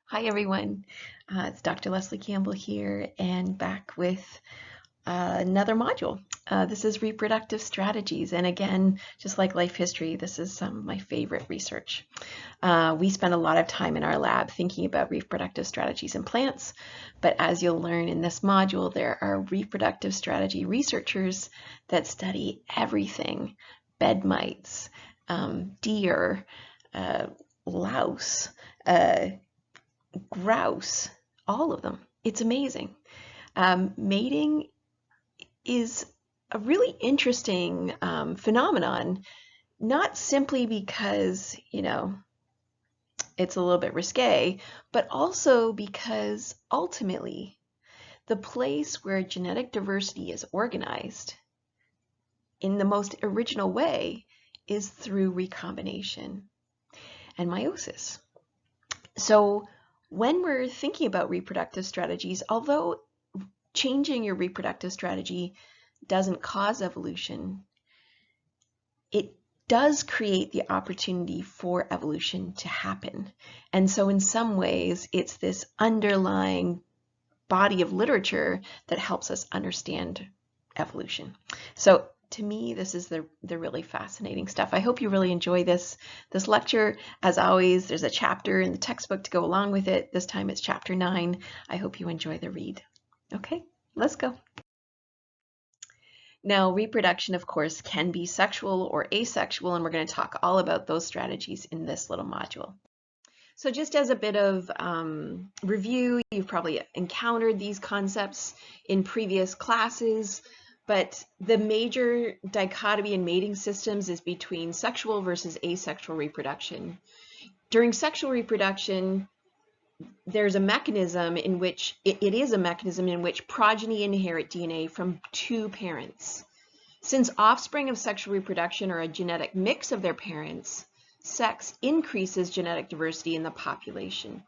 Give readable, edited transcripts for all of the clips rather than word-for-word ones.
Hi everyone, it's Dr. Leslie Campbell here and back with another module. This is reproductive strategies, and again, just like life history, this is some of my favorite research. We spend a lot of time in our lab thinking about reproductive strategies in plants, but as you'll learn in this module, there are reproductive strategy researchers that study everything: bed mites, deer, louse, grouse, all of them. It's amazing. Mating is a really interesting phenomenon, not simply because, it's a little bit risque, but also because ultimately the place where genetic diversity is organized in the most original way is through recombination and meiosis. So when we're thinking about reproductive strategies, although changing your reproductive strategy doesn't cause evolution, it does create the opportunity for evolution to happen. And so in some ways, it's this underlying body of literature that helps us understand evolution. So to me, this is the really fascinating stuff. I hope you really enjoy this lecture. As always, there's a chapter in the textbook to go along with it. This time it's chapter 9. I hope you enjoy the read. Okay, let's go. Now, reproduction, of course, can be sexual or asexual, and we're going to talk all about those strategies in this little module. So just as a bit of review, you've probably encountered these concepts in previous classes, but the major dichotomy in mating systems is between sexual versus asexual reproduction. During sexual reproduction, there's a mechanism in which it is a mechanism in which progeny inherit DNA from two parents. Since offspring of sexual reproduction are a genetic mix of their parents, sex increases genetic diversity in the population.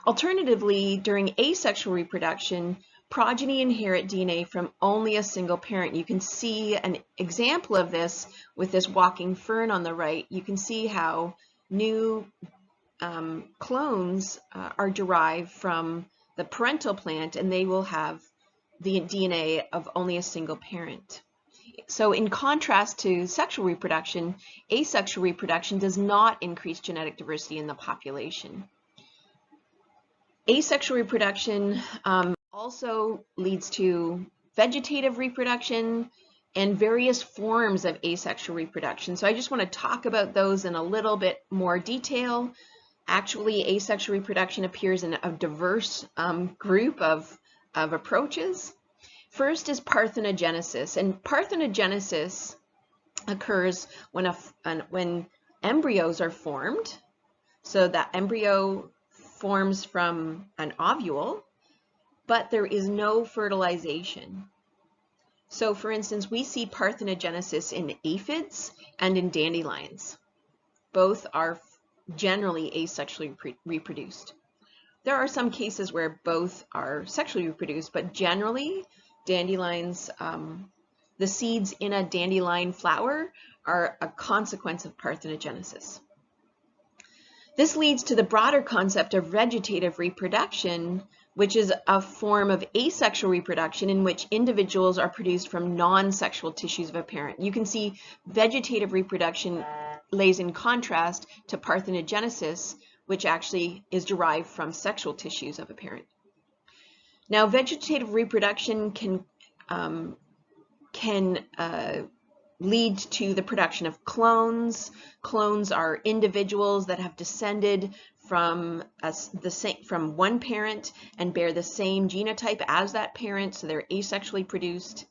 Alternatively, during asexual reproduction, progeny inherit DNA from only a single parent. You can see an example of this with this walking fern on the right. You can see how new clones are derived from the parental plant, and they will have the DNA of only a single parent. So in contrast to sexual reproduction, asexual reproduction does not increase genetic diversity in the population. Asexual reproduction also leads to vegetative reproduction and various forms of asexual reproduction. So I just want to talk about those in a little bit more detail. Actually, asexual reproduction appears in a diverse group of approaches. First is parthenogenesis, and parthenogenesis occurs when embryos are formed. So that embryo forms from an ovule, but there is no fertilization. So for instance, we see parthenogenesis in aphids and in dandelions. Both are generally asexually reproduced. There are some cases where both are sexually reproduced, but generally dandelions, the seeds in a dandelion flower are a consequence of parthenogenesis. This leads to the broader concept of vegetative reproduction, which is a form of asexual reproduction in which individuals are produced from non-sexual tissues of a parent. You can see vegetative reproduction lays in contrast to parthenogenesis, which actually is derived from sexual tissues of a parent. Now, vegetative reproduction can lead to the production of clones. Clones are individuals that have descended from one parent and bear the same genotype as that parent, so they're asexually produced.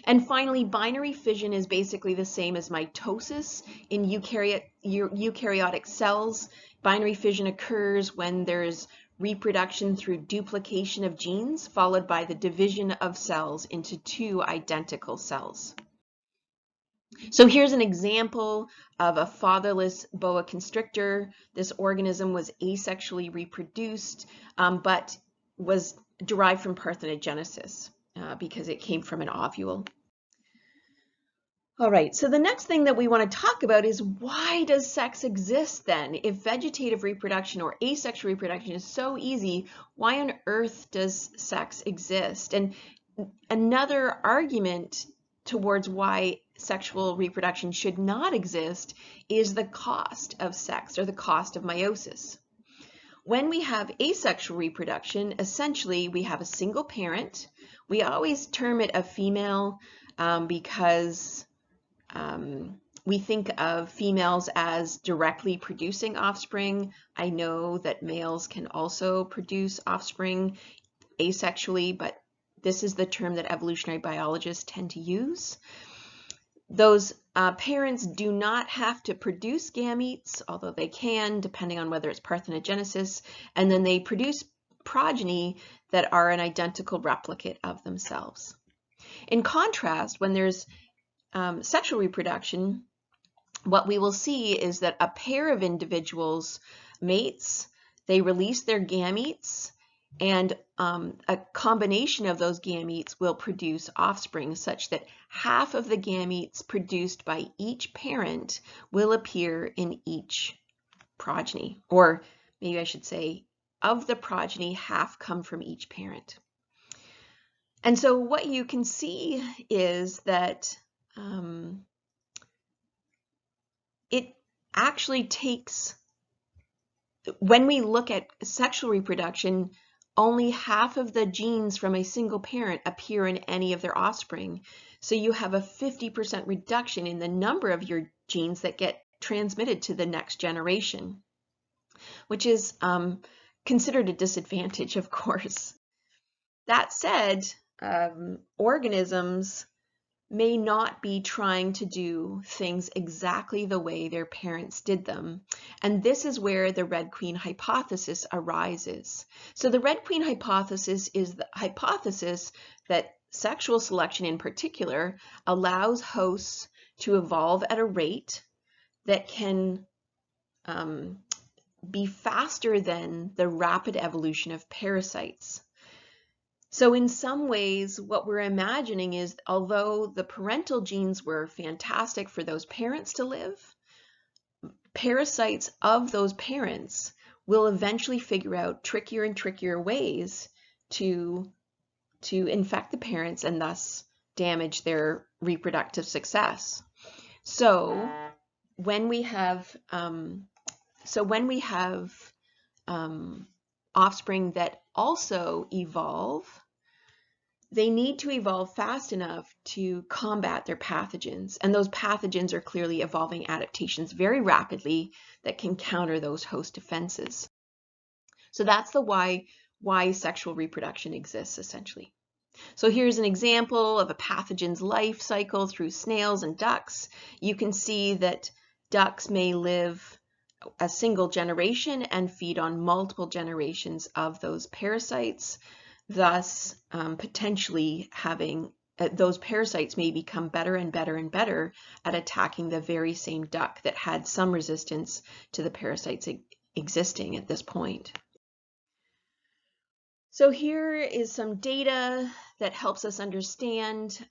And finally, binary fission is basically the same as mitosis in eukaryotic cells. Binary fission occurs when there's reproduction through duplication of genes, followed by the division of cells into two identical cells. So here's an example of a fatherless boa constrictor. This organism was asexually reproduced, but was derived from parthenogenesis because it came from an ovule. All right, so the next thing that we want to talk about is, why does sex exist then? If vegetative reproduction or asexual reproduction is so easy, why on earth does sex exist? And another argument towards why sexual reproduction should not exist is the cost of sex, or the cost of meiosis. When we have asexual reproduction, essentially we have a single parent. We always term it a female because we think of females as directly producing offspring. I know that males can also produce offspring asexually, but this is the term that evolutionary biologists tend to use. Those parents do not have to produce gametes, although they can, depending on whether it's parthenogenesis, and then they produce progeny that are an identical replicate of themselves. In contrast, when there's sexual reproduction, what we will see is that a pair of individuals mates, they release their gametes, and a combination of those gametes will produce offspring, such that half of the gametes produced by each parent will appear in each progeny. Or maybe I should say, of the progeny, half come from each parent. And so what you can see is that it actually takes, when we look at sexual reproduction, only half of the genes from a single parent appear in any of their offspring. So you have a 50% reduction in the number of your genes that get transmitted to the next generation, which is considered a disadvantage, of course. That said, organisms may not be trying to do things exactly the way their parents did them. And this is where the Red Queen hypothesis arises. So the Red Queen hypothesis is the hypothesis that sexual selection in particular allows hosts to evolve at a rate that can be faster than the rapid evolution of parasites. So in some ways, what we're imagining is, although the parental genes were fantastic for those parents to live, parasites of those parents will eventually figure out trickier and trickier ways to infect the parents and thus damage their reproductive success. So when we have offspring that also evolve, they need to evolve fast enough to combat their pathogens. And those pathogens are clearly evolving adaptations very rapidly that can counter those host defenses. So that's the why sexual reproduction exists, essentially. So here's an example of a pathogen's life cycle through snails and ducks. You can see that ducks may live a single generation and feed on multiple generations of those parasites, thus potentially having those parasites may become better and better and better at attacking the very same duck that had some resistance to the parasites existing at this point. So here is some data that helps us understand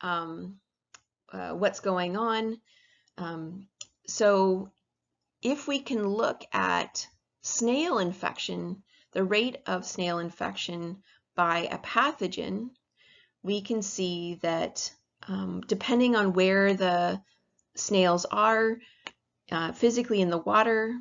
what's going on. So if we can look at snail infection, the rate of snail infection by a pathogen, we can see that depending on where the snails are physically in the water,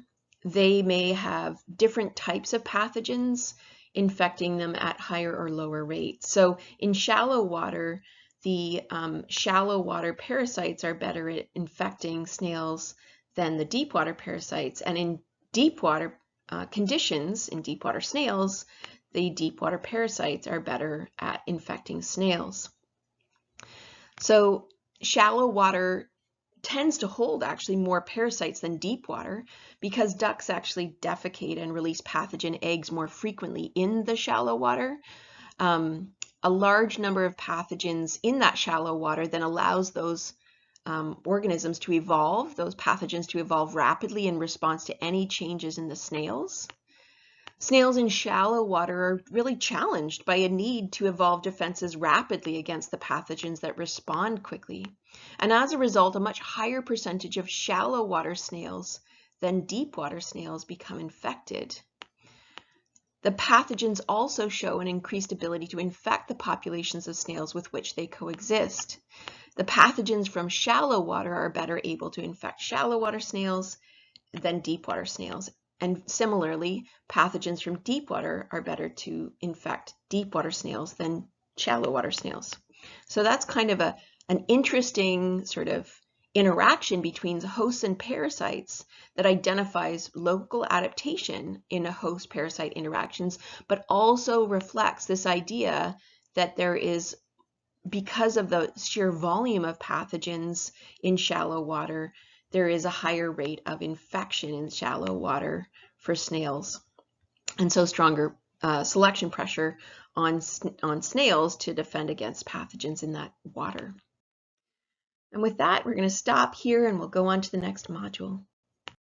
they may have different types of pathogens infecting them at higher or lower rates. So in shallow water, the shallow water parasites are better at infecting snails than the deep water parasites. And in deep water conditions, in deep water snails, the deep water parasites are better at infecting snails. So shallow water tends to hold actually more parasites than deep water because ducks actually defecate and release pathogen eggs more frequently in the shallow water. A large number of pathogens in that shallow water then allows those organisms to evolve, those pathogens to evolve rapidly in response to any changes in the snails. Snails in shallow water are really challenged by a need to evolve defenses rapidly against the pathogens that respond quickly. And as a result, a much higher percentage of shallow water snails than deep water snails become infected. The pathogens also show an increased ability to infect the populations of snails with which they coexist. The pathogens from shallow water are better able to infect shallow water snails than deep water snails. And similarly, pathogens from deep water are better to infect deep water snails than shallow water snails. So that's kind of an interesting sort of interaction between hosts and parasites that identifies local adaptation in a host-parasite interactions, but also reflects this idea that there is, because of the sheer volume of pathogens in shallow water, there is a higher rate of infection in shallow water for snails. And so stronger selection pressure on snails to defend against pathogens in that water. And with that, we're going to stop here and we'll go on to the next module.